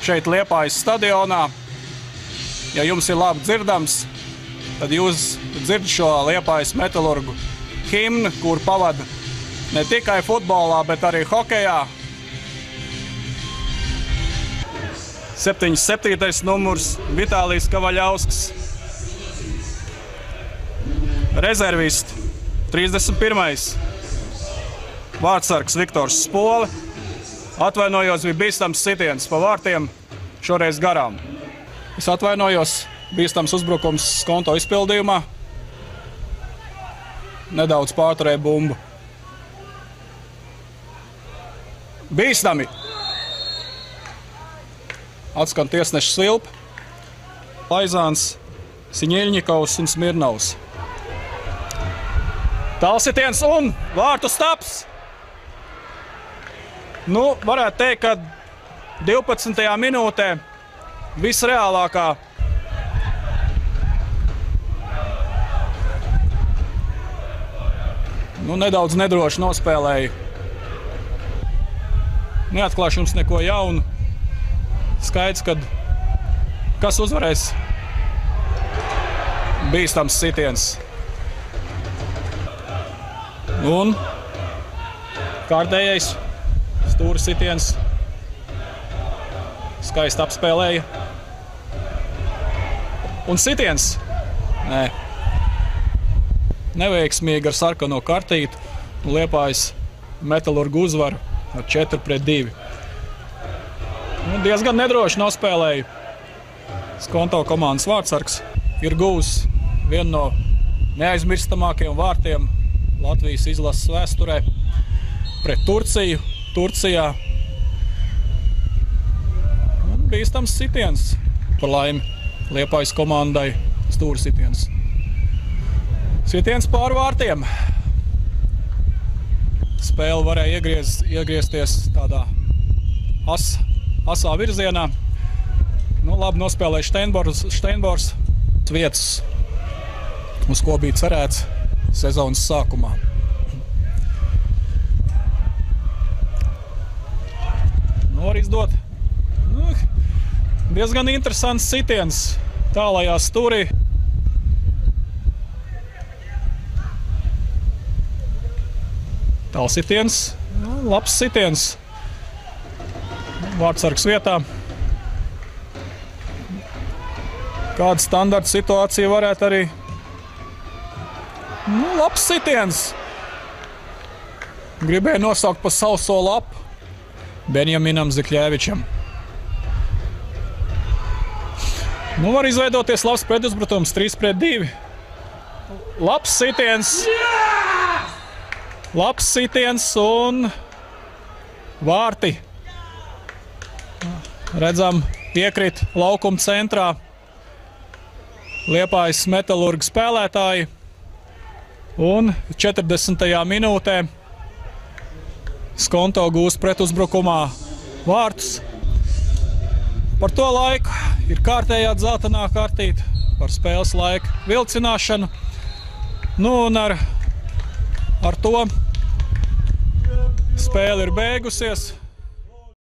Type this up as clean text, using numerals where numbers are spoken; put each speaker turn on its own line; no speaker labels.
šeit Liepājas stadionā. Ja jums ir labi dzirdams, tad jūs dzirdat šo Liepājas Metalurgu himnu, kur pavada ne tikai futbolā, bet arī hokejā. 77. numurs Vitālijs Kavaļausks. Rezervisti 31. Vārtsargs Viktors Spole. Atvainojos, bija bīstams sitiens pa vārtiem, šoreiz garām. Es atvainojos, bīstams uzbrukums Skonto izpildījumā. Nedaudz pārturēja bumbu. Bīstami! Atskan tiesneša svilpa. Laizāns, Siņeļņikovs un Smirnovs. Tālsitiens un vārtu staps! Nu, varētu teikt, ka 12. minūtē visreālākā nedaudz nedroši nospēlēja. Neatklāšu jums neko jaunu. Skaidrs, kad kas uzvarēs, bīstams sitiens. Un kārtējais stūra sitiens. Skaisti apspēlēja. Un sitiens? Nē. Neveiksmīgi ar sarkano kartīti. Liepājas Metalurgu uzvaru ar 4-2. Diezgan nedroši nospēlēja. Skonto komandas vārtsargs ir guvis vienu no neaizmirstamākajiem vārtiem Latvijas izlases vēsturē pret Turciju, Turcijā. Un bīstams sitiens. Par laimi Liepājas komandai stūra sitiens. Sitiens pāri vārtiem. Spēle varēja iegriezties tādā asā virzienā. Labi nospēlēja Steinbors vietas, uz ko bija cerēts sezonas sākumā. Var izdot. Diezgan interesants sitiens tālajā stūrī. Tālsitiens, labs sitiens. Vārtsargs vietā. Kāda standarta situācija varētu arī? Labs sitiens. Gribēju nosaukt pa sauso lapu Benjaminam Zikļēvičam. Var izveidoties labs pretuzbrukums 3-2. Labs sitiens. Labs sitiens un vārti. Redzam, iekrīt laukuma centrā Liepājas Metalurga spēlētāji. Un 40. minūtē Skonto gūs pretuzbrukumā vārtus. Par to laiku ir kārtējā dzeltenā kartīte par spēles laika vilcināšanu. Un ar to spēle ir beigusies.